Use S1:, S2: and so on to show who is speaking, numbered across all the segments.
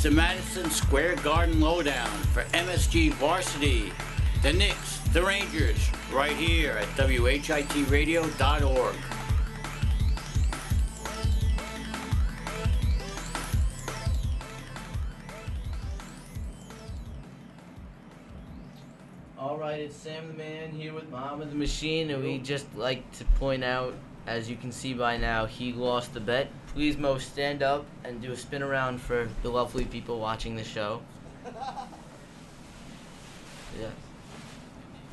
S1: It's the Madison Square Garden Lowdown for MSG Varsity, the Knicks, the Rangers, right here at WHITradio.org.
S2: Alright, it's Sam the Man here with Muhammad the Machine, and we just like to point out, as you can see by now, he lost the bet. Please, Mo, stand up and do a spin around for the lovely people watching the show. Yes.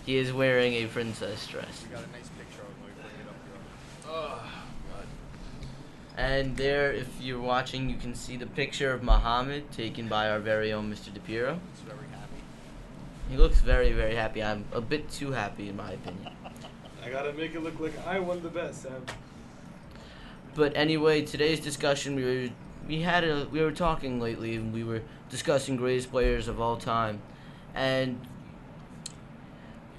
S2: He is wearing a princess dress.
S3: We got a nice picture of him. Let me bring it up here. Oh, God.
S2: And there, if you're watching, you can see the picture of Muhammad taken by our very own Mr. DePiero.
S3: He's very happy.
S2: He looks very, very happy. I'm a bit too happy, in my opinion.
S3: I gotta make it look like I won the bet, Sam.
S2: But anyway, today's discussion, we were talking lately, and we were discussing greatest players of all time. And,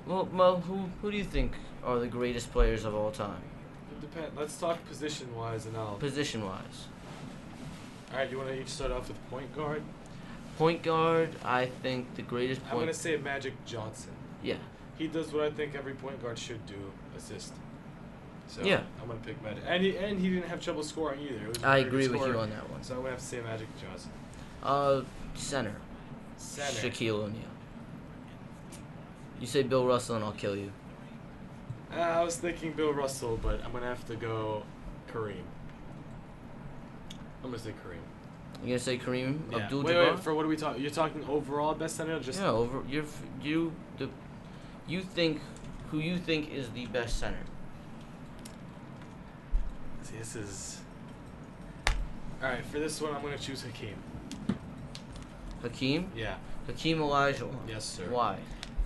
S2: well, Mo, who do you think are the greatest players of all time?
S3: It depends. Let's talk position-wise and all.
S2: Position-wise.
S3: Alright, you want to each start off with point guard?
S2: Point guard, I think the greatest
S3: I'm gonna say Magic Johnson.
S2: Yeah.
S3: He does what I think every point guard should do: assist. So
S2: yeah.
S3: I'm gonna pick Magic, and he didn't have trouble scoring either. It was
S2: I agree with you on that one.
S3: So I'm gonna have to say Magic Johnson.
S2: Center.
S3: Center.
S2: Shaquille O'Neal. You say Bill Russell, and I'll kill you.
S3: I was thinking Bill Russell, but I'm gonna have to go Kareem. I'm gonna say Kareem.
S2: You're gonna say Kareem Abdul-Jabbar?
S3: Wait, for what are we talking? You're talking overall best center, or just
S2: you think who you think is the best center?
S3: See, this is all right. For this one, I'm gonna choose Hakeem.
S2: Hakeem?
S3: Yeah.
S2: Hakeem Olajuwon.
S3: Yes, sir.
S2: Why?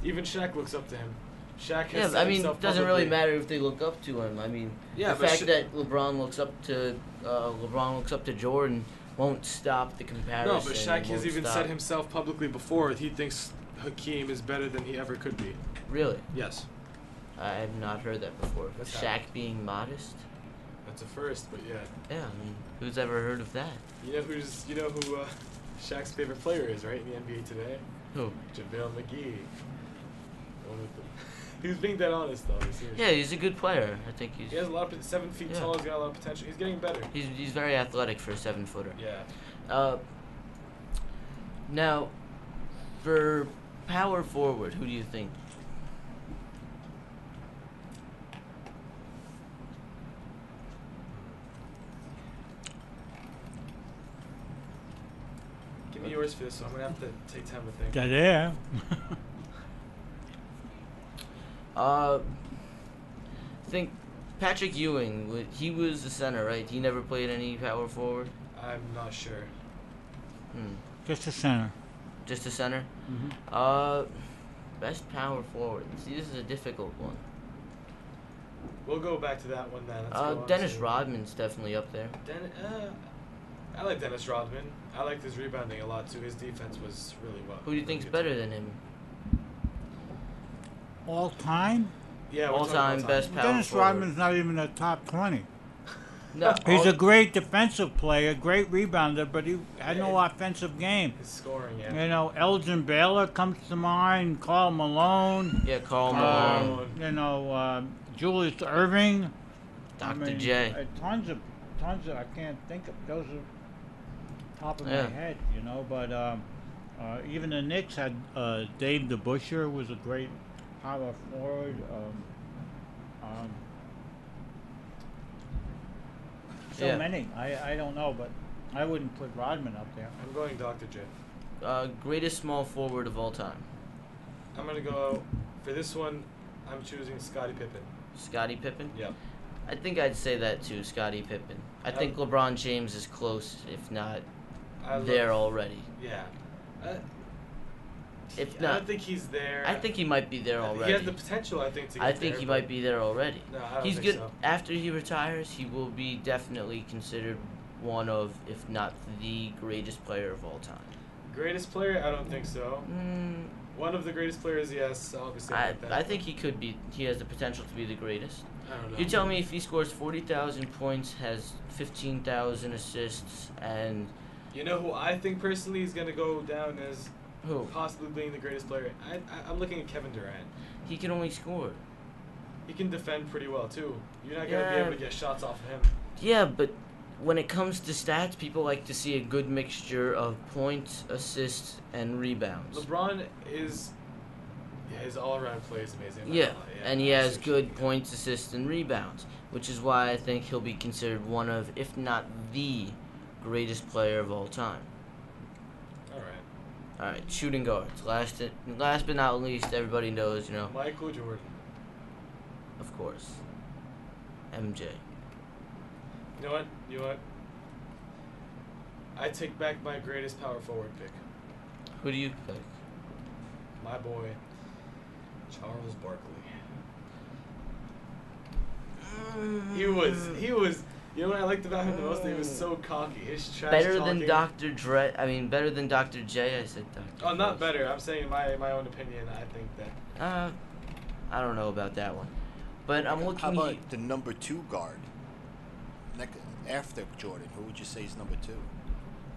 S3: Even Shaq looks up to him. Shaq has
S2: Yeah, I mean,
S3: himself
S2: it doesn't
S3: publicly.
S2: really matter if they look up to him. I mean,
S3: Yeah,
S2: the fact that LeBron looks up to Jordan won't stop the comparison.
S3: No, but Shaq has even
S2: stop.
S3: said himself publicly before he thinks Hakeem is better than he ever could be.
S2: Really?
S3: Yes.
S2: I have not heard that before.
S3: That's
S2: Shaq
S3: happened.
S2: being modest?
S3: That's a first, but yeah.
S2: Yeah, I mean, who's ever heard of that?
S3: You know who Shaq's favorite player is, right, in the NBA today?
S2: Who?
S3: JaVale McGee. The one with the he was being dead honest, though. Seriously.
S2: Yeah, he's a good player. I think
S3: He has a lot of 7 feet
S2: Yeah.
S3: tall. He's got a lot of potential. He's getting better.
S2: He's very athletic for a 7-footer.
S3: Yeah.
S2: Now, for power forward, who do you think?
S3: Give me yours for this one. I'm gonna have to take time to think.
S4: Dead air.
S2: I think Patrick Ewing. He was the center, right? He never played any power forward.
S3: I'm not sure.
S4: Just a center.
S2: Just a center.
S4: Mm-hmm.
S2: Best power forward. See, this is a difficult one.
S3: We'll go back to that one then. Let's go on
S2: Dennis
S3: to-
S2: Rodman's definitely up there.
S3: I like Dennis Rodman. I liked his rebounding a lot too. His defense was really well.
S2: Who do you think's better than him?
S4: All time?
S3: Yeah, we're talking
S2: All-time
S3: all
S2: best power
S4: Dennis
S2: forward.
S4: Rodman's not even a top 20.
S2: No,
S4: He's a great defensive player, great rebounder, but he had no
S3: Yeah.
S4: offensive game.
S3: His scoring, yeah.
S4: You know, Elgin Baylor comes to mind, Karl Malone,
S2: Yeah, Karl Malone,
S4: you know, Julius Erving.
S2: Dr. J.
S4: Tons of, I can't think of, those are top of
S2: Yeah.
S4: my head, you know, but even the Knicks had Dave DeBusschere was a great power forward. So
S2: Yeah.
S4: many. I don't know, but I wouldn't put Rodman up there.
S3: I'm going Dr. J.
S2: Greatest small forward of all time.
S3: I'm gonna go for this one. I'm choosing Scottie Pippen.
S2: Scottie Pippen?
S3: Yep.
S2: I think I'd say that too, Scottie Pippen. I think LeBron James is close, if not there already.
S3: Yeah.
S2: If
S3: I
S2: not,
S3: don't think he's there.
S2: I think he might be there already.
S3: He has the potential, I think, to get
S2: I think
S3: there,
S2: he
S3: but-
S2: might be there already.
S3: No, I don't
S2: He's
S3: think
S2: good.
S3: so.
S2: After he retires, he will be definitely considered one of, if not the greatest player of all time.
S3: Greatest player? I don't think so. One of the greatest players, yes, obviously.
S2: I think he could be. He has the potential to be the greatest.
S3: I don't know.
S2: You tell me if he scores 40,000 points, has 15,000 assists, and
S3: You know who I think personally is going to go down as
S2: Who?
S3: possibly being the greatest player? I'm looking at Kevin Durant.
S2: He can only score.
S3: He can defend pretty well, too. You're not going to be able to get shots off of him.
S2: Yeah, but when it comes to stats, people like to see a good mixture of points, assists, and rebounds.
S3: LeBron is... Yeah, his all-around play is amazing.
S2: Yeah, and he has good points, assists, and rebounds, which is why I think he'll be considered one of, if not the greatest player of all time. All right, shooting guards. Last but not least, everybody knows,
S3: Michael Jordan.
S2: Of course, MJ.
S3: You know what? I take back my greatest power forward pick.
S2: Who do you pick?
S3: My boy, Charles Barkley. He was. You know what I liked about him the most? He was so cocky. His trash
S2: Better
S3: talking.
S2: than Dr. Dre. I mean, better than Dr. J. I said Dr.
S3: Oh, not better. I'm saying my own opinion. I think that.
S2: I don't know about that one, but I'm looking.
S5: How about the number 2 guard? After Jordan, who would you say is number 2?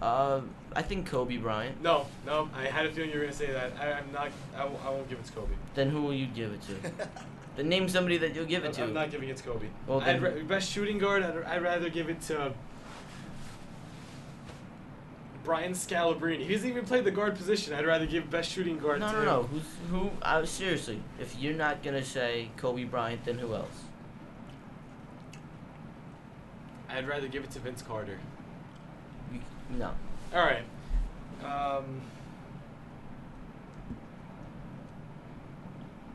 S2: I think Kobe Bryant.
S3: No. I had a feeling you were gonna say that. I'm not. I won't give it to Kobe.
S2: Then who will you give it to? Then name somebody that you'll give it to.
S3: I'm not giving it to Kobe.
S2: Well,
S3: Best shooting guard, I'd rather give it to Brian Scalabrine. He doesn't even play the guard position. I'd rather give best shooting guard to him.
S2: No. Who? Seriously, if you're not gonna say Kobe Bryant, then who else?
S3: I'd rather give it to Vince Carter.
S2: No.
S3: All right.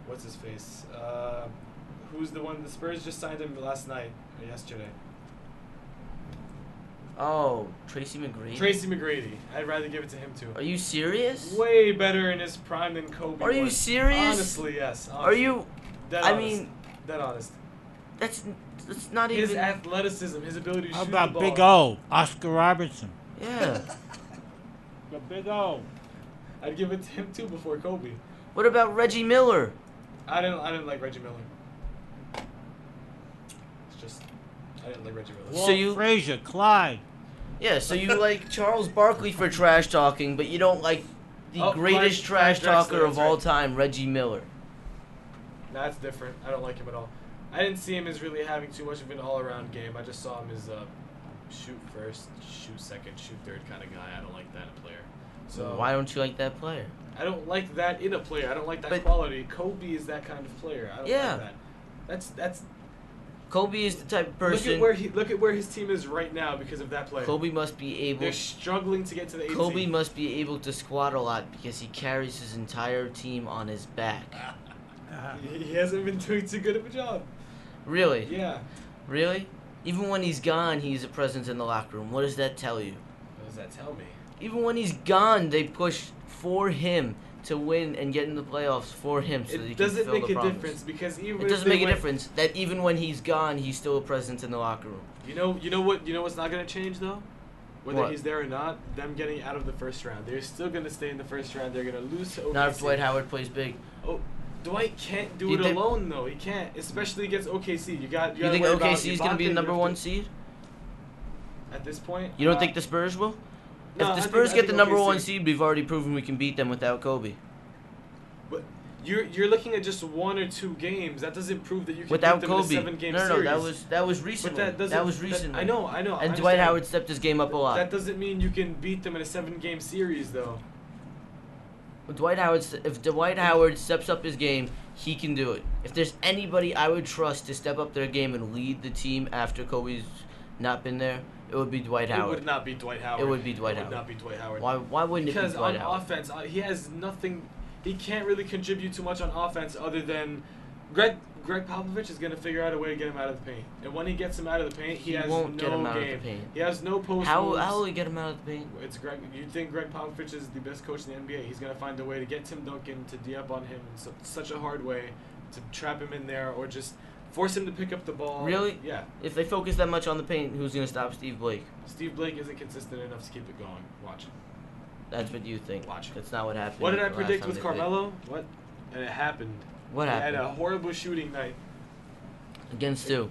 S3: What's his face? Who's the one? The Spurs just signed him last night or yesterday.
S2: Oh, Tracy McGrady.
S3: Tracy McGrady. I'd rather give it to him too.
S2: Are you serious?
S3: Way better in his prime than Kobe.
S2: Are you
S3: was.
S2: serious?
S3: Honestly, yes. Honestly.
S2: Are you?
S3: Dead
S2: I
S3: honest.
S2: mean,
S3: dead honest.
S2: that's not
S3: His
S2: even.
S3: athleticism, his ability to
S4: How
S3: shoot
S4: about
S3: the ball.
S4: Big O, Oscar Robertson?
S2: Yeah.
S4: The Big O.
S3: I'd give it to him too before Kobe.
S2: What about Reggie Miller?
S3: I didn't like Reggie Miller. It's just I didn't like Reggie Miller.
S2: So
S4: Frazier, Clyde.
S2: Yeah, so you like Charles Barkley for trash talking, but you don't like the greatest trash talker of all time, Reggie Miller.
S3: That's different. I don't like him at all. I didn't see him as really having too much of an all-around game. I just saw him as a shoot first, shoot second, shoot third kind of guy. I don't like that in a player. So
S2: Why don't you like that player?
S3: I don't like that in a player. I don't like that
S2: But-
S3: quality. Kobe is that kind of player. I don't
S2: Yeah.
S3: like that. That's
S2: Kobe is the type of person.
S3: Look at where his team is right now because of that player.
S2: Kobe must be able.
S3: They're struggling to get to the 18.
S2: Kobe must be able to squat a lot because he carries his entire team on his back.
S3: He hasn't been doing too good of a job.
S2: Really?
S3: Yeah.
S2: Really? Even when he's gone, he's a presence in the locker room. What does that tell you?
S3: What does that tell me?
S2: Even when he's gone, they push for him to win and get in the playoffs for him so that he
S3: It
S2: can
S3: doesn't
S2: fill
S3: make
S2: the
S3: a
S2: promise.
S3: difference because even
S2: It
S3: if
S2: doesn't
S3: they
S2: make a
S3: went-
S2: difference that even when he's gone, he's still a presence in the locker room.
S3: You know what's not gonna change though? Whether
S2: What?
S3: he's there or not, them getting out of the first round. They're still gonna stay in the first round. They're gonna lose to OKC.
S2: Not if Dwight Howard plays big.
S3: Oh, Dwight can't do
S2: You
S3: it
S2: think-
S3: alone though. He can't, especially against OKC. You
S2: You think OKC is going to be the number 1 seed?
S3: at this point?
S2: You don't think the Spurs will?
S3: No,
S2: If
S3: I
S2: the
S3: think-
S2: Spurs
S3: I
S2: get
S3: think
S2: the number
S3: OKC
S2: 1 seed, we've already proven we can beat them without Kobe.
S3: But you're looking at just 1 or 2 games. That doesn't prove that you can
S2: Without
S3: beat them
S2: Kobe.
S3: in a 7-game
S2: No,
S3: series.
S2: that was recently.
S3: But that
S2: was recently.
S3: I know.
S2: And
S3: I
S2: Dwight
S3: understand.
S2: Howard stepped his game up a lot.
S3: That doesn't mean you can beat them in a 7-game series though.
S2: If Dwight Howard steps up his game, he can do it. If there's anybody I would trust to step up their game and lead the team after Kobe's not been there, it would be Dwight Howard.
S3: It would not be Dwight Howard.
S2: It would be Dwight Howard.
S3: It would not be Dwight Howard.
S2: Why wouldn't it
S3: Because
S2: be Dwight
S3: on
S2: Howard?
S3: offense, he has nothing. He can't really contribute too much on offense other than Greg Popovich is gonna figure out a way to get him out of the paint. And when he gets him out of the paint, he has
S2: won't
S3: no
S2: get him out
S3: game.
S2: of the paint.
S3: He has no post
S2: How
S3: moves.
S2: will he get him out of the paint?
S3: It's Greg. You think Greg Popovich is the best coach in the NBA? He's gonna find a way to get Tim Duncan to D up on him in such a hard way to trap him in there or just force him to pick up the ball.
S2: Really?
S3: Yeah.
S2: If they focus that much on the paint, who's going to stop Steve Blake?
S3: Steve Blake isn't consistent enough to keep it going. Watch.
S2: That's what you think.
S3: Watch.
S2: That's not what happened.
S3: What did I
S2: the last
S3: predict
S2: time
S3: with
S2: they played.
S3: Carmelo? What? And it happened.
S2: What
S3: He
S2: happened?
S3: had a horrible shooting night.
S2: Against who?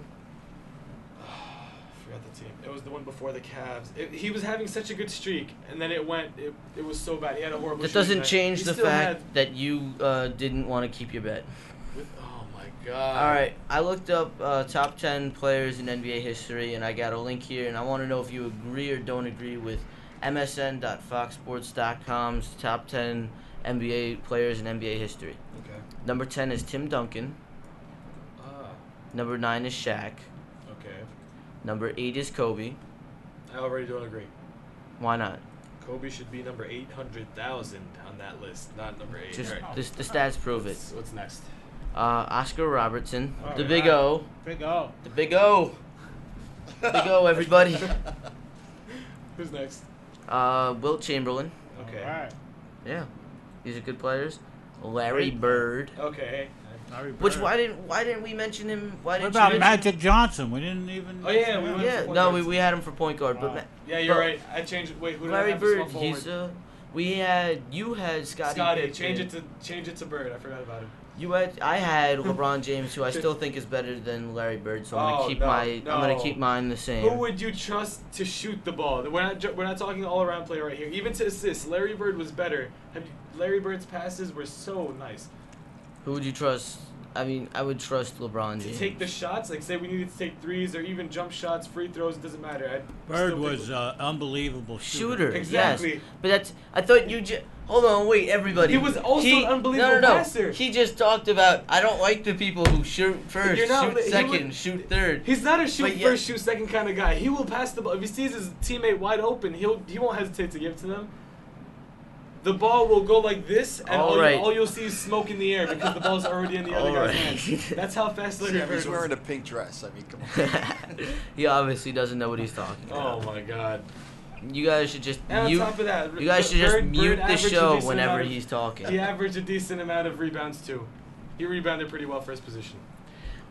S3: Forgot the team. It was the one before the Cavs. He was having such a good streak, and then it was so bad. He had a horrible.
S2: That doesn't
S3: night.
S2: change
S3: He
S2: the
S3: still
S2: fact
S3: had-
S2: that you didn't want to keep your bet.
S3: Oh my God.
S2: All right, I looked up top 10 players in NBA history, and I got a link here, and I want to know if you agree or don't agree with MSN.FoxSports.com's top 10 NBA players in NBA history.
S3: Okay.
S2: Number 10 is Tim Duncan. Number 9 is Shaq.
S3: Okay.
S2: Number 8 is Kobe.
S3: I already don't agree.
S2: Why not?
S3: Kobe should be number 800,000 on that list, not number 8.
S2: Just
S3: All right.
S2: the stats prove it.
S3: What's next?
S2: Oscar Robertson,
S4: All
S2: the
S4: right.
S2: Big O,
S4: Big O.
S2: the Big O, Big O, everybody.
S3: Who's next?
S2: Wilt Chamberlain.
S3: Okay.
S4: All right.
S2: Yeah, these are good players. Larry Bird.
S3: Okay.
S4: Larry
S2: Which
S4: Bird.
S2: why didn't we mention him? Why
S4: What
S2: didn't
S4: about
S2: you
S4: Magic Johnson? We didn't even.
S3: Oh, yeah, we
S4: mention him.
S3: went-
S2: Yeah,
S3: Point
S2: no,
S3: guards.
S2: we had him for point guard, but
S4: Oh.
S3: Yeah, you're
S2: But-
S3: right. I changed it. Wait, who did I
S2: Larry
S3: have as small
S2: Bird,
S3: forward?
S2: he's you had Scottie Pippen.
S3: Change it to Bird. I forgot about him.
S2: I had LeBron James, who I still think is better than Larry Bird, so I'm
S3: Oh,
S2: gonna keep
S3: no,
S2: I'm gonna
S3: no.
S2: keep mine the same.
S3: Who would you trust to shoot the ball? We're not talking all around play right here. Even to assist, Larry Bird was better. Larry Bird's passes were so nice.
S2: Who would you trust? I mean, I would trust LeBron
S3: To
S2: James.
S3: take the shots, like say we needed to take threes or even jump shots, free throws, it doesn't matter.
S4: Bird was unbelievable
S2: Shooter,
S3: Exactly.
S2: yes. But I thought you just. Hold on, wait, everybody.
S3: He was also an unbelievable
S2: no.
S3: passer.
S2: He just talked about, I don't like the people who shoot first,
S3: You're not-
S2: shoot
S3: he
S2: second,
S3: would-
S2: shoot third.
S3: He's not a shoot
S2: But yeah-
S3: first, shoot second kind of guy. He will pass the ball. If he sees his teammate wide open, he won't hesitate to give it to them. The ball will go like this, and all you'll see is smoke in the air because the ball's already in the other
S2: All
S3: guy's
S2: right.
S3: hands. That's how fast Larry
S5: Yeah,
S3: Bird
S5: he's
S3: was.
S5: wearing a pink dress. I mean, come on.
S2: He obviously doesn't know what he's talking about.
S3: Oh my God.
S2: You guys should just
S3: And
S2: mute.
S3: on top of that,
S2: You guys should just
S3: Bird
S2: mute the
S3: averaged a
S2: show
S3: decent
S2: whenever
S3: amount of-
S2: he's talking.
S3: He averaged a decent amount of rebounds too. He rebounded pretty well for his position.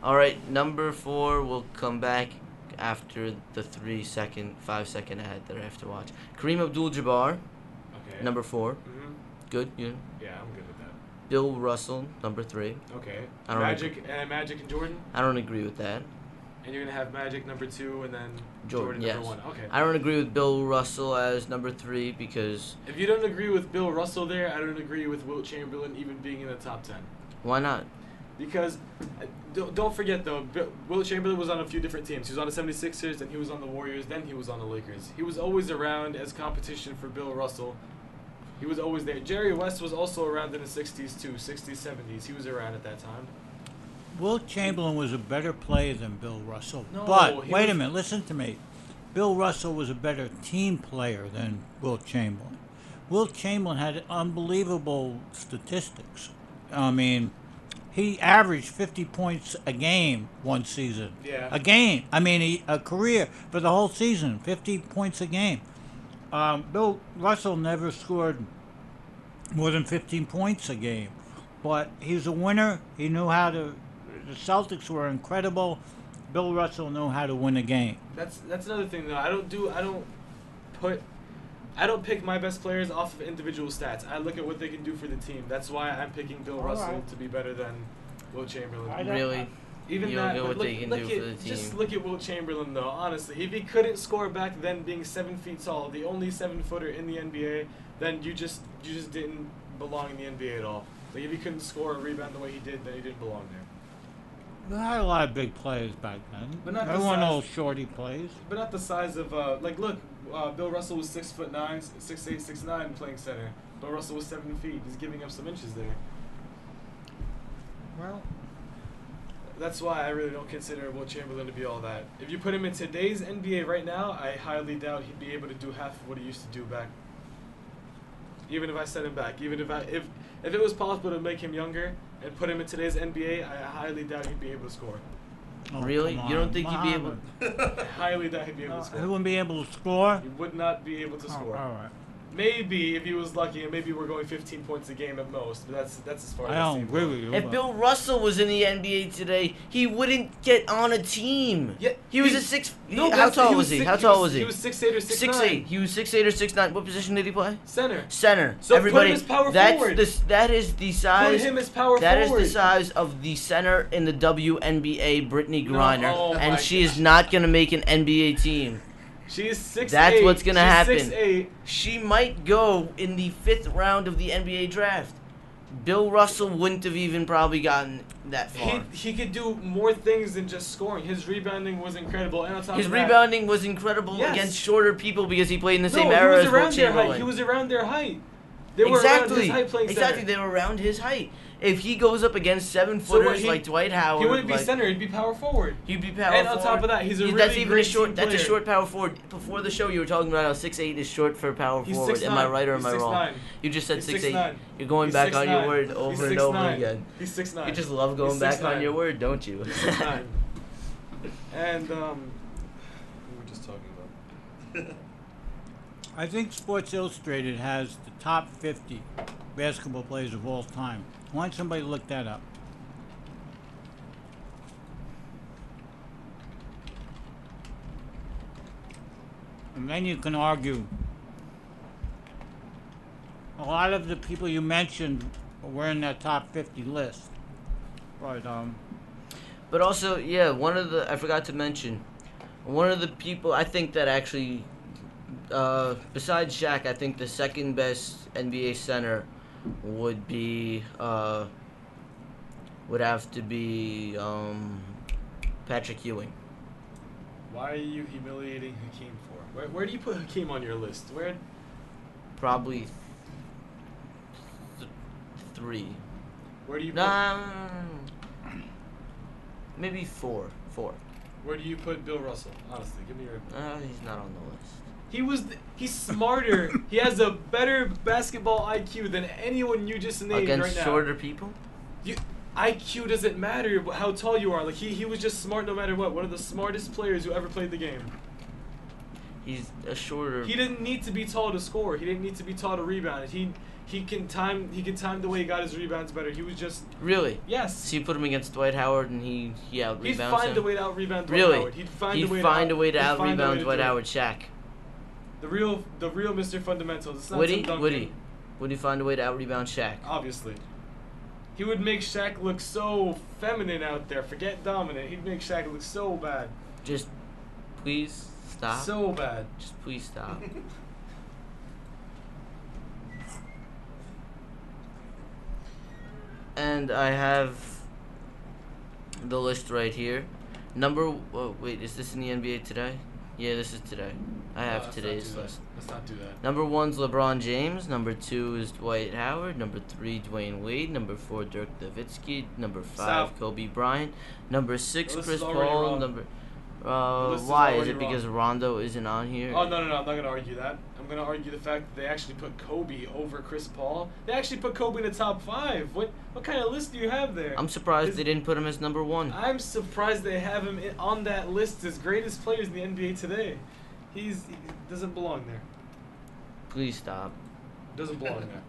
S2: All right, number 4 will come back after the 5-second ad that I have to watch. Kareem Abdul-Jabbar,
S3: Okay.
S2: number 4.
S3: Mhm.
S2: Good, yeah.
S3: Yeah, I'm good with that.
S2: Bill Russell, number 3.
S3: Okay.
S2: I don't
S3: Magic and Jordan,
S2: I don't agree with that.
S3: and you're gonna have Magic number 2 and then
S2: Jordan,
S3: number
S2: yes.
S3: 1. Okay.
S2: I don't agree with Bill Russell as number 3 because
S3: If you don't agree with Bill Russell there, I don't agree with Wilt Chamberlain even being in the top 10.
S2: why not?
S3: Because don't forget though, Wilt Chamberlain was on a few different teams. He was on the 76ers, then he was on the Warriors, then he was on the Lakers. He was always around as competition for Bill Russell. He was always there. Jerry West was also around in the 60s too, 60s, 70s. He was around at that time.
S4: Wilt Chamberlain was a better player than Bill Russell.
S3: No,
S4: but
S3: he
S4: wait a
S3: was-
S4: minute, listen to me. Bill Russell was a better team player than Wilt Chamberlain. Wilt Chamberlain had unbelievable statistics. I mean, he averaged 50 points a game one season.
S3: Yeah.
S4: A game. I mean, a career for the whole season, 50 points a game. Bill Russell never scored more than 15 points a game. But he was a winner. He knew how to. The Celtics were incredible. Bill Russell knew how to win a game.
S3: That's another thing though. I don't pick my best players off of individual stats. I look at what they can do for the team. That's why I'm picking Bill
S4: All
S3: Russell
S4: right.
S3: to be better than Wilt Chamberlain.
S4: I don't-
S2: Really?
S3: Even
S2: You don't
S3: that,
S2: know
S3: but
S2: what
S3: look,
S2: they can
S3: look
S2: do
S3: at,
S2: for the
S3: just
S2: team.
S3: look at Wilt Chamberlain though. Honestly, if he couldn't score back then, being 7 feet tall, the only 7-footer in the NBA, then you just didn't belong in the NBA at all. Like if he couldn't score or rebound the way he did, then he didn't belong there.
S4: They had a lot of big players back then.
S3: But not the
S4: Everyone
S3: size-
S4: knows shorty plays.
S3: But not the size of like look, Bill Russell was 6'9", 6'8", 6'9", playing center. Bill Russell was 7 feet. He's giving up some inches there.
S4: Well,
S3: That's why I really don't consider Wilt Chamberlain to be all that. If you put him in today's NBA right now, I highly doubt he'd be able to do half of what he used to do back. Even if I set him back, even if it was possible to make him younger and put him in today's NBA, I highly doubt he'd be able to score.
S4: oh,
S2: Really?
S4: come
S2: You don't
S4: on,
S2: think he'd be able?
S4: Muhammad.
S3: I highly doubt he'd be able to
S4: He
S3: score.
S4: wouldn't be able to score.
S3: He would not be able to
S4: Oh,
S3: score.
S4: all right.
S3: Maybe if he was lucky, and maybe we're going 15 points a game at most. But that's as far as
S4: I don't
S3: see
S4: agree
S3: him
S4: with you.
S2: If
S4: but-
S2: Bill Russell was in the NBA today, he wouldn't get on a team.
S3: Yeah,
S2: He was
S3: he-
S2: a six.
S3: No,
S2: how
S3: that's-
S2: tall was he?
S3: six-
S2: How tall was
S3: He
S2: he?
S3: was 6'8" or 6'9".
S2: 6'8". He was 6'8" or 6'9". What position did he play?
S3: Center.
S2: Center.
S3: So put
S2: Everybody,
S3: him as power
S2: that's
S3: forward.
S2: that is the
S3: Put
S2: size.
S3: him as power
S2: That is
S3: forward.
S2: the size of the center in the WNBA, Brittany
S3: No,
S2: Griner,
S3: oh
S2: and
S3: my
S2: she is
S3: gosh.
S2: not gonna make an NBA team.
S3: She is 6'8".
S2: That's what's gonna happen.
S3: 6'8".
S2: She might go in the 5th round of the NBA draft. Bill Russell wouldn't have even probably gotten that far.
S3: He could do more things than just scoring. His rebounding was incredible, and on top
S2: His
S3: of that,
S2: rebounding was incredible
S3: Yes.
S2: against shorter people because he played in the
S3: no,
S2: same
S3: he
S2: era
S3: was
S2: as Will
S3: around their height.
S2: Chamberlain.
S3: He was around their height. They were around his height playing
S2: Exactly,
S3: center.
S2: they were around his height. If he goes up against 7
S3: So what,
S2: footers
S3: he-
S2: like Dwight Howard,
S3: He wouldn't be
S2: like,
S3: center. He'd be power forward.
S2: he'd be power
S3: And on
S2: forward.
S3: top of that, he's a
S2: That's
S3: really
S2: even
S3: great
S2: a short.
S3: team
S2: That's a
S3: player.
S2: short power forward. Before the show, you were talking about how 6'8" is short for power
S3: He's
S2: forward.
S3: 6'9".
S2: Am I right or am
S3: He's
S2: I wrong?
S3: 6'9".
S2: You just said
S3: He's
S2: 6'8".
S3: 6'9".
S2: You're going
S3: He's
S2: back on your
S3: 6'9".
S2: word
S3: He's
S2: over and over
S3: 6'9".
S2: again.
S3: He's 6'9".
S2: You just love going
S3: He's
S2: back on
S3: 6'9".
S2: your word, don't you?
S3: 6'9". And we were just talking about.
S4: I think Sports Illustrated has the top 50 basketball players of all time. Why don't somebody look that up? And then you can argue. A lot of the people you mentioned were in that top 50 list. But,
S2: But also, yeah, I forgot to mention, one of the people I think that actually, besides Shaq, I think the second best NBA center would be, would have to be Patrick Ewing.
S3: Why are you humiliating Hakeem for? Where do you put Hakeem on your list? Where?
S2: Probably 3.
S3: Where do you?
S2: Nah, maybe 4. 4.
S3: Where do you put Bill Russell? Honestly, give me your.
S2: He's not on the list.
S3: He's smarter. He has a better basketball IQ than anyone you just named
S2: Against
S3: right now.
S2: shorter people?
S3: IQ doesn't matter how tall you are. Like he was just smart no matter what. One of the smartest players who ever played the game.
S2: He's a shorter.
S3: He didn't need to be tall to score. He didn't need to be tall to rebound. He can time the way he got his rebounds better. He was just
S2: Really?
S3: yes.
S2: So you put him against Dwight Howard and he out
S3: He'd
S2: rebounds
S3: find
S2: him?
S3: a way to out rebound Dwight
S2: Really?
S3: Howard. He'd find
S2: He'd
S3: a way
S2: find a way to
S3: he'd
S2: out
S3: find a way
S2: rebound
S3: to
S2: Dwight
S3: do it.
S2: Howard, Shaq.
S3: The real Mr. Fundamentals. It's not
S2: Would
S3: some
S2: he?
S3: Duncan.
S2: Would he? Would he find a way to out rebound Shaq?
S3: Obviously. He would make Shaq look so feminine out there. Forget dominant. He'd make Shaq look so bad.
S2: Just please stop.
S3: So bad.
S2: Just please stop. And I have the list right here. Wait, is this in the NBA today? Yeah, this is today. I have
S3: let's
S2: today's
S3: not do that.
S2: list.
S3: Let's not do that.
S2: Number 1's LeBron James. Number 2 is Dwight Howard. Number 3, Dwayne Wade. Number 4, Dirk Nowitzki. Number 5,
S3: Stop.
S2: Kobe Bryant. Number 6,
S3: The list
S2: Chris
S3: is already
S2: Paul.
S3: wrong.
S2: Number
S3: list is
S2: why is
S3: already
S2: it because
S3: wrong.
S2: Rondo isn't on here?
S3: Oh no, I'm not gonna argue that. I'm gonna argue the fact that they actually put Kobe over Chris Paul. They actually put Kobe in the top 5. What kind of list do you have there?
S2: I'm surprised
S3: Is-
S2: they didn't put him as number 1.
S3: I'm surprised they have him on that list as greatest players in the NBA today. He doesn't belong there.
S2: Please stop.
S3: Doesn't belong there.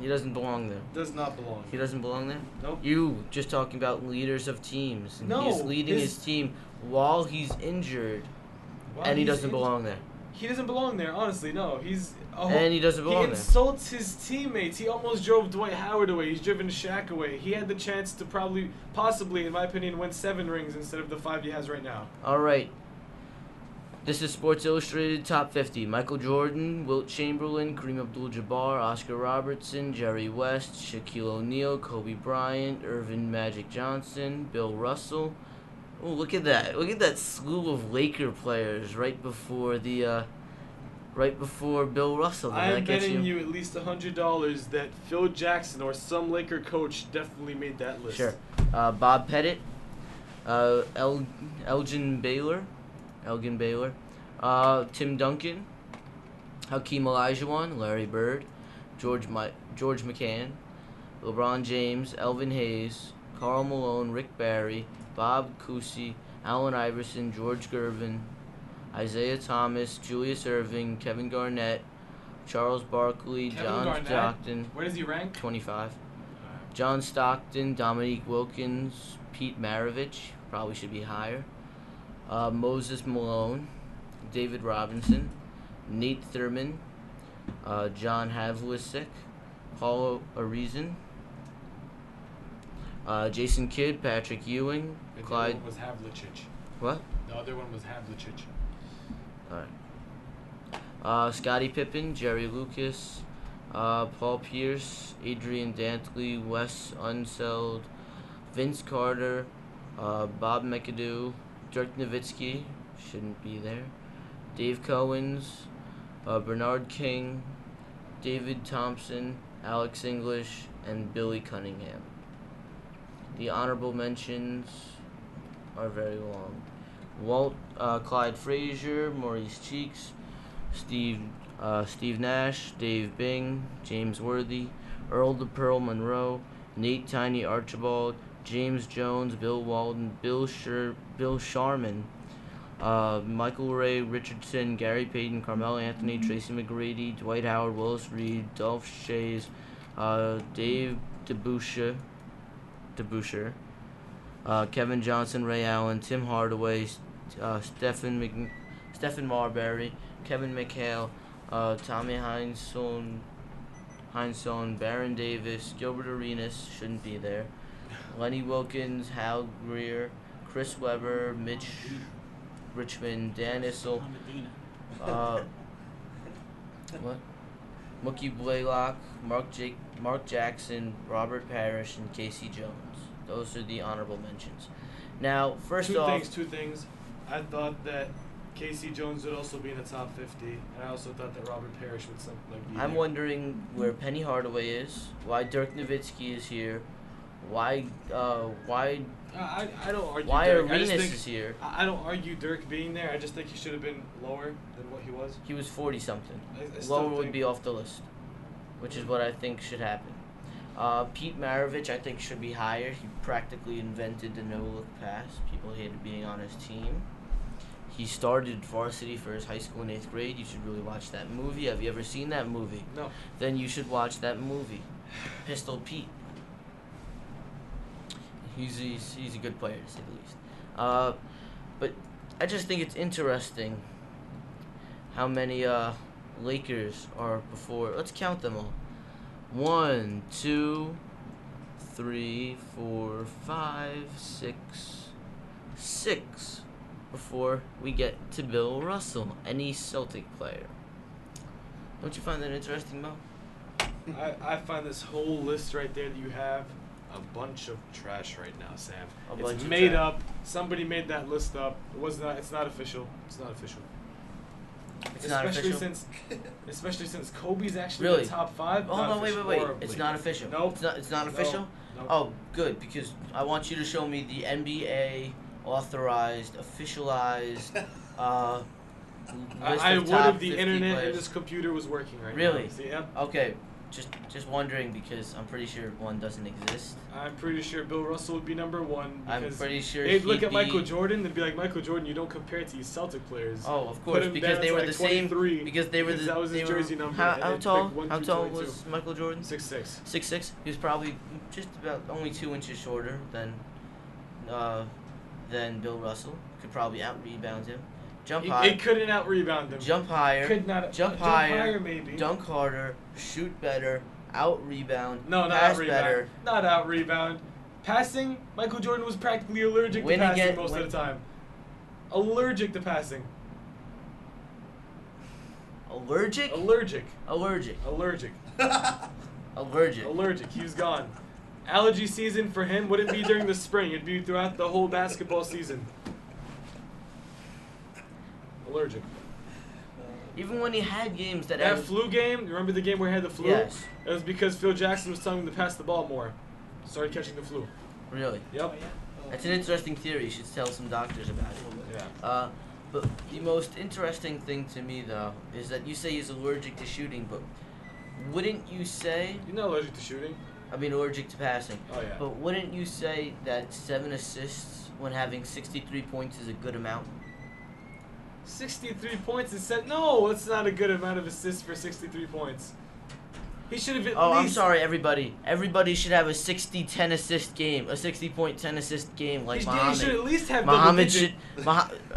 S2: He doesn't belong there.
S3: Does not belong.
S2: He doesn't belong there?
S3: Nope.
S2: You just talking about leaders of teams. And
S3: No,
S2: he's leading his team while he's injured,
S3: Wow,
S2: and he
S3: he's
S2: doesn't belong there.
S3: He doesn't belong there, honestly. No,
S2: And he doesn't belong
S3: He
S2: there.
S3: insults his teammates. He almost drove Dwight Howard away. He's driven Shaq away. He had the chance to possibly, in my opinion, win 7 rings instead of the 5 he has right now.
S2: All right. This is Sports Illustrated Top 50. Michael Jordan, Wilt Chamberlain, Kareem Abdul-Jabbar, Oscar Robertson, Jerry West, Shaquille O'Neal, Kobe Bryant, Irvin Magic Johnson, Bill Russell. Oh, look at that! Look at that slew of Laker players right before Bill Russell. Did
S3: I
S2: that
S3: am
S2: get
S3: betting you at least $100 that Phil Jackson or some Laker coach definitely made that list.
S2: Sure. Bob Pettit, Elgin Baylor, Tim Duncan, Hakeem Olajuwon, Larry Bird, George McCann, LeBron James, Elvin Hayes, Karl Malone, Rick Barry, Bob Cousy, Allen Iverson, George Gervin, Isaiah Thomas, Julius Erving, Kevin Garnett, Charles Barkley,
S3: Kevin
S2: John
S3: Garnett.
S2: Stockton,
S3: Where does he rank?
S2: 25. John Stockton, Dominique Wilkins, Pete Maravich, probably should be higher. Moses Malone, David Robinson, Nate Thurman, John Havlicek, Paulo Arizin, Jason Kidd, Patrick Ewing,
S3: And
S2: Clyde.
S3: The other one was Havlicek.
S2: What?
S3: The other one was Havlicek.
S2: Alright. Scottie Pippen, Jerry Lucas, Paul Pierce, Adrian Dantley, Wes Unseld, Vince Carter, Bob McAdoo, Dirk Nowitzki, shouldn't be there, Dave Cowens, Bernard King, David Thompson, Alex English, and Billy Cunningham. The honorable mentions are very long. Clyde Frazier, Maurice Cheeks, Steve Nash, Dave Bing, James Worthy, Earl the Pearl Monroe, Nate Tiny Archibald, James Jones, Bill Walden, Bill Sharman, Michael Ray Richardson, Gary Payton, Carmelo Anthony, Tracy McGrady, Dwight Howard, Willis Reed, Dolph Shays, Dave DeBuscher, Kevin Johnson, Ray Allen, Tim Hardaway, Stephen Marbury, Kevin McHale, Tommy Heinsohn, Baron Davis, Gilbert Arenas, shouldn't be there, Lenny Wilkins, Hal Greer, Chris Webber, Mitch Richmond, Dan Issel, Mookie Blaylock, Mark Jackson, Robert Parrish, and Casey Jones. Those are the honorable mentions. Now, first off,
S3: Two things. I thought that Casey Jones would also be in the top 50, and I also thought that Robert Parrish would be
S2: I'm
S3: there.
S2: wondering where Penny Hardaway is, why Dirk Nowitzki is here, why
S3: I don't argue.
S2: why
S3: Dirk. I just
S2: Arenas
S3: think,
S2: is here.
S3: I don't argue Dirk being there. I just think he should have been lower than what he was.
S2: He was 40 something.
S3: I still
S2: Lower would
S3: think-
S2: be off the list, which is what I think should happen. Pete Maravich, I think, should be higher. He practically invented the no-look pass. People hated being on his team. He started varsity for his high school in 8th grade. You should really watch that movie. Have you ever seen that movie?
S3: No.
S2: Then you should watch that movie, Pistol Pete. He's a good player, to say the least. But I just think it's interesting how many Lakers are before. Let's count them all. 1, 2, 3, 4, 5, 6 before we get to Bill Russell, any Celtic player. Don't you find that interesting, Mo?
S3: I find this whole list right there that you have a bunch of trash right now, Sam.
S2: A bunch
S3: It's
S2: of
S3: made
S2: trash.
S3: up. Somebody made that list up. It's not official. It's not official.
S2: It's not official.
S3: Especially since Kobe's actually
S2: Really?
S3: in the top 5.
S2: Hold
S3: Not
S2: on, wait.
S3: official.
S2: It's not official.
S3: Nope.
S2: It's not
S3: No.
S2: official?
S3: Nope.
S2: Oh, good, because I want you to show me the NBA authorized, officialized list
S3: I
S2: of
S3: would
S2: top
S3: if the
S2: 50
S3: internet
S2: players.
S3: and this computer was working right
S2: Really?
S3: now. See, yep.
S2: Okay, just wondering because I'm pretty sure one doesn't exist.
S3: I'm pretty sure Bill Russell would be number 1.
S2: I'm
S3: Because
S2: pretty sure
S3: they'd look
S2: he'd
S3: at Michael
S2: be-
S3: Jordan, they'd be like, Michael Jordan, you don't compare to these Celtic players.
S2: Oh, of
S3: Put
S2: course,
S3: him
S2: because
S3: down
S2: they
S3: to
S2: were
S3: like
S2: the same.
S3: 23,
S2: Because they were the.
S3: that was his
S2: they were-
S3: jersey number.
S2: How,
S3: and
S2: how
S3: they'd
S2: tall?
S3: pick 1
S2: How
S3: through
S2: tall
S3: 22.
S2: was Michael Jordan?
S3: 6'6".
S2: 6'6". He was probably just about only 2 inches shorter than Bill Russell. Could probably out rebound him. Jump high.
S3: It couldn't out rebound him.
S2: Jump higher.
S3: Could not
S2: Jump
S3: jump
S2: higher.
S3: higher maybe.
S2: Dunk harder. Shoot better. Out rebound.
S3: No, not
S2: pass
S3: out rebound.
S2: better.
S3: Not out rebound. Passing, Michael Jordan was practically allergic
S2: Win
S3: to passing
S2: again-
S3: most
S2: win-
S3: of the time. Allergic to passing.
S2: Allergic.
S3: Allergic.
S2: Allergic.
S3: Allergic.
S2: Allergic.
S3: Allergic. He was gone. Allergy season for him wouldn't be during the spring. It'd be throughout the whole basketball season. Allergic.
S2: Even when he had games that.
S3: That flu game, you remember the game where he had the flu?
S2: Yes.
S3: It was because Phil Jackson was telling him to pass the ball more. Started catching the flu.
S2: Really.
S3: Yep.
S2: That's an interesting theory. You should tell some doctors about it.
S3: Yeah.
S2: But the most interesting thing to me, though, is that you say he's allergic to shooting, but wouldn't you say,
S3: You're not allergic to shooting.
S2: allergic to passing,
S3: Oh, yeah.
S2: but wouldn't you say that 7 assists when having 63 points is a good amount?
S3: 63 points is set. No, that's not a good amount of assists for 63 points. He should have at least.
S2: Oh, I'm sorry, everybody. Everybody should have a 60-10 assist game, a 60-point 10 assist game like
S3: He
S2: Muhammad.
S3: should at least have
S2: Muhammad
S3: double digit.
S2: should.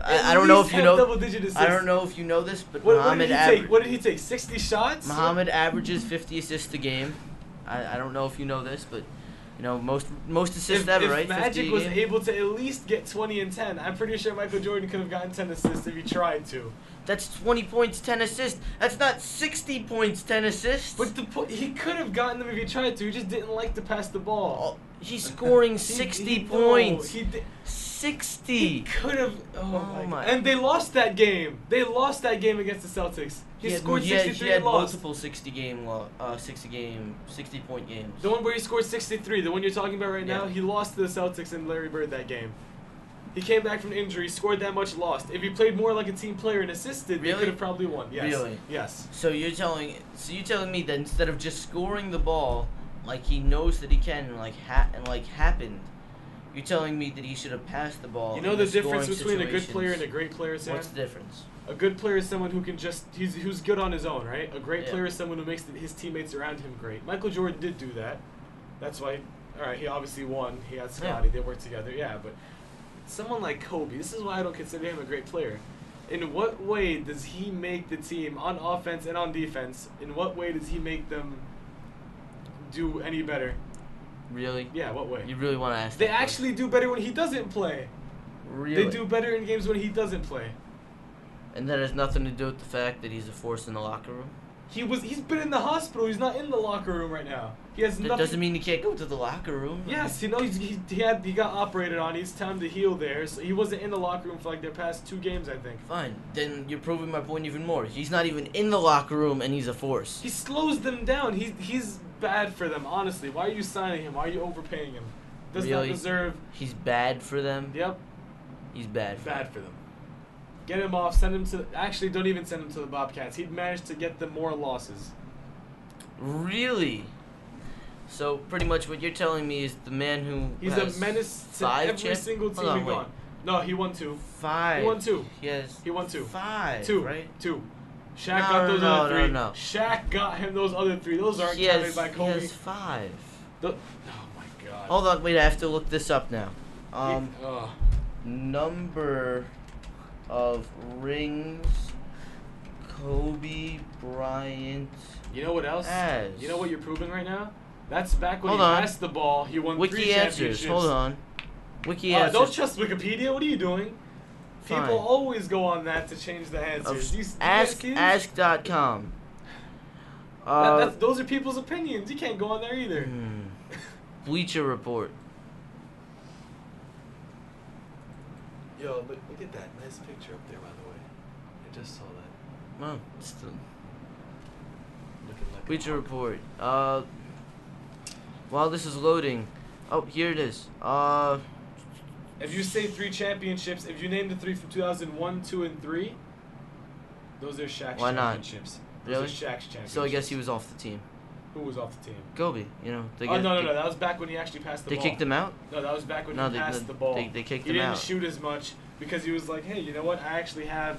S2: I don't know if you know.
S3: Double-digit assists.
S2: I don't know if you know this, but
S3: What
S2: Muhammad
S3: did he take? What did he take? 60 shots?
S2: Muhammad averages 50 assists a game. I don't know if you know this, but you know most assists ever,
S3: if
S2: right? 50
S3: Magic
S2: a
S3: was
S2: game?
S3: able to at least get 20 and 10, I'm pretty sure Michael Jordan could have gotten 10 assists if he tried to.
S2: That's 20 points, 10 assists. That's not 60 points, 10 assists.
S3: But he could have gotten them if he tried to. He just didn't like to pass the ball.
S2: Oh, he's scoring 60 points.
S3: No, he did.
S2: 60.
S3: He could have. Oh,
S2: Oh
S3: my
S2: my.
S3: God. And they lost that game. They lost that game against the Celtics. He scored 63
S2: he had
S3: and lost.
S2: multiple 60-point games.
S3: The one where he scored 63, the one you're talking about right now,
S2: Yeah.
S3: he lost to the Celtics and Larry Bird that game. He came back from injury, scored that much, lost. If he played more like a team player and assisted, they
S2: Really?
S3: could have probably won. Yes.
S2: Really?
S3: Yes.
S2: So you're telling me that instead of just scoring the ball like he knows that he can and like happened, you're telling me that he should have passed the ball.
S3: You know
S2: in
S3: the
S2: scoring
S3: difference between a good
S2: situations.
S3: player and a great player, Sam?
S2: What's the difference?
S3: A good player is someone who can who's good on his own, right? A great
S2: Yeah.
S3: player is someone who makes his teammates around him great. Michael Jordan did do that. That's why, all right, he obviously won. He had Scotty. They worked together. Yeah, but someone like Kobe, this is why I don't consider him a great player. In what way does he make the team on offense and on defense? In what way does he make them do any better?
S2: Really?
S3: Yeah, what way?
S2: You really want to ask
S3: They
S2: that question?
S3: actually do better when he doesn't play.
S2: Really?
S3: They do better in games when he doesn't play.
S2: And that has nothing to do with the fact that he's a force in the locker room?
S3: He's been in the hospital. He's not in the locker room right now. He has
S2: That
S3: nothing.
S2: doesn't mean he can't go to the locker room.
S3: Yes, he got operated on. He's time to heal there. So he wasn't in the locker room for like their past 2 games, I think.
S2: Fine. Then you're proving my point even more. He's not even in the locker room and he's a force.
S3: He slows them down. He's bad for them, honestly. Why are you signing him? Why are you overpaying him? Does
S2: Really?
S3: not deserve.
S2: He's bad for them.
S3: Yep,
S2: He's bad for
S3: bad for them. Get him off. Send him to. Actually, don't even send him to the Bobcats. He'd manage to get them more losses.
S2: Really? So pretty much what you're telling me is the man who
S3: He's
S2: has
S3: a menace to
S2: 5
S3: every single team
S2: Hold on,
S3: he
S2: wait.
S3: gone. No, he won 2.
S2: 5.
S3: He won 2.
S2: Yes.
S3: He won 2.
S2: 5.
S3: 2.
S2: Right?
S3: 2. Shaq
S2: No,
S3: got those
S2: no,
S3: other 3.
S2: no.
S3: Shaq got him those other 3. Those aren't
S2: He
S3: counted
S2: has,
S3: by Kobe.
S2: He has 5.
S3: Oh my God.
S2: Hold on. Wait. I have to look this up now.
S3: Ugh.
S2: Number of rings Kobe Bryant.
S3: You know what else?
S2: Has.
S3: You know what you're proving right now? That's back when
S2: Hold
S3: he
S2: on.
S3: passed the ball. He won 3
S2: Wiki
S3: championships.
S2: answers. Hold on. Wiki
S3: Don't
S2: answers.
S3: trust Wikipedia. What are you doing?
S2: Fine.
S3: People always go on that to change the answers. You guys see this?
S2: Ask.com.
S3: Those are people's opinions. You can't go on there either.
S2: Bleacher Report.
S3: Yo, look at that nice picture up there, by the way. I just saw that.
S2: Well, still.
S3: Looking like
S2: Bleacher
S3: a
S2: Report. While this is loading. Oh, here it is.
S3: If you say 3 championships, if you name the 3 from 2001, 2, and 3, those are Shaq's
S2: Why not?
S3: championships. Those
S2: Really?
S3: are Shaq's championships.
S2: So I guess he was off the team.
S3: Who was off the team?
S2: Kobe, you know. They
S3: Oh, no. That was back when he actually passed the
S2: They
S3: ball.
S2: kicked him out?
S3: No, that was back when
S2: No,
S3: he
S2: they-
S3: passed
S2: no,
S3: the ball.
S2: they kicked
S3: he
S2: him
S3: didn't
S2: out.
S3: shoot as much because he was like, hey, you know what? I actually have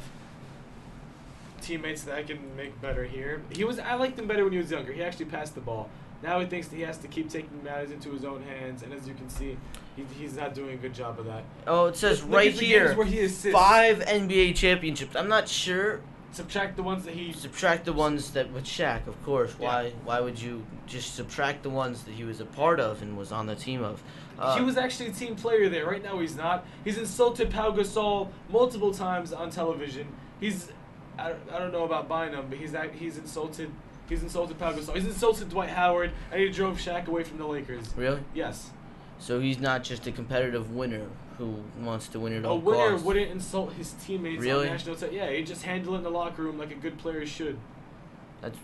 S3: teammates that I can make better here. I liked him better when he was younger. He actually passed the ball. Now he thinks that he has to keep taking matters into his own hands, and as you can see, he's not doing a good job of that.
S2: Oh, it says
S3: Look
S2: right
S3: at the
S2: here.
S3: games where he assists.
S2: 5 NBA championships. I'm not sure.
S3: Subtract the ones that he.
S2: Subtract the ones that with Shaq, of course.
S3: Yeah.
S2: Why would you just subtract the ones that he was a part of and was on the team of?
S3: He was actually a team player there. Right now he's not. He's insulted Pau Gasol multiple times on television. I don't know about Bynum, but he's insulted. He's insulted Pau Gasol. He's insulted Dwight Howard, and he drove Shaq away from the Lakers.
S2: Really?
S3: Yes.
S2: So he's not just a competitive winner who wants to win at
S3: A
S2: all
S3: winner
S2: costs.
S3: wouldn't insult his teammates
S2: Really?
S3: on national television. Yeah, he'd just handle it in the locker room like a good player should.
S2: That's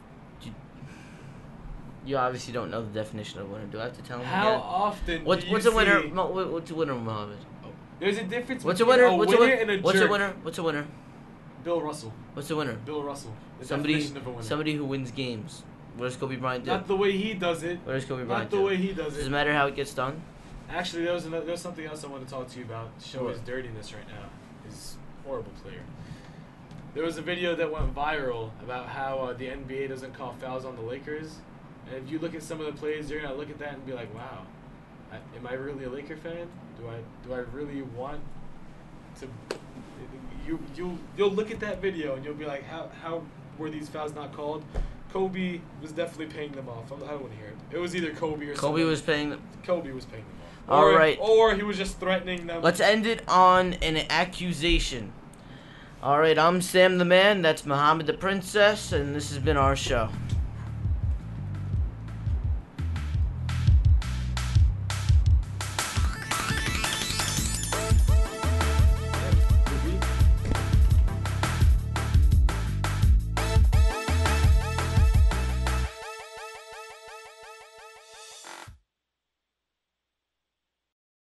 S2: you obviously don't know the definition of winner. Do I have to tell him
S3: How
S2: again?
S3: often
S2: What's
S3: do you
S2: a winner?
S3: see-
S2: What's a winner, Muhammad?
S3: There's a difference
S2: What's a
S3: between
S2: winner?
S3: a
S2: What's a
S3: winner
S2: winner?
S3: and a
S2: What's a
S3: jerk.
S2: winner? What's a winner?
S3: Bill Russell.
S2: What's a winner?
S3: Bill Russell. The
S2: Somebody
S3: definition of a winner.
S2: somebody who wins games. What does Kobe Bryant do?
S3: Not the way he does it.
S2: What does Kobe Bryant
S3: Not the
S2: do?
S3: way he does
S2: Does it
S3: it.
S2: matter how it gets done?
S3: Actually, there was something else I want to talk to you about. To show
S2: What?
S3: his dirtiness right now. His horrible player. There was a video that went viral about how the NBA doesn't call fouls on the Lakers. And if you look at some of the plays, you're going to look at that and be like, wow, am I really a Laker fan? Do I really want to... You'll look at that video and you'll be like, how were these fouls not called? Kobe was definitely paying them off. I don't want to hear it. It was either Kobe or
S2: Kobe was paying them.
S3: Kobe was paying them off.
S2: All right.
S3: Or he was just threatening them.
S2: Let's end it on an accusation. All right, I'm Sam the Man. That's Muhammad the Princess, and this has been our show.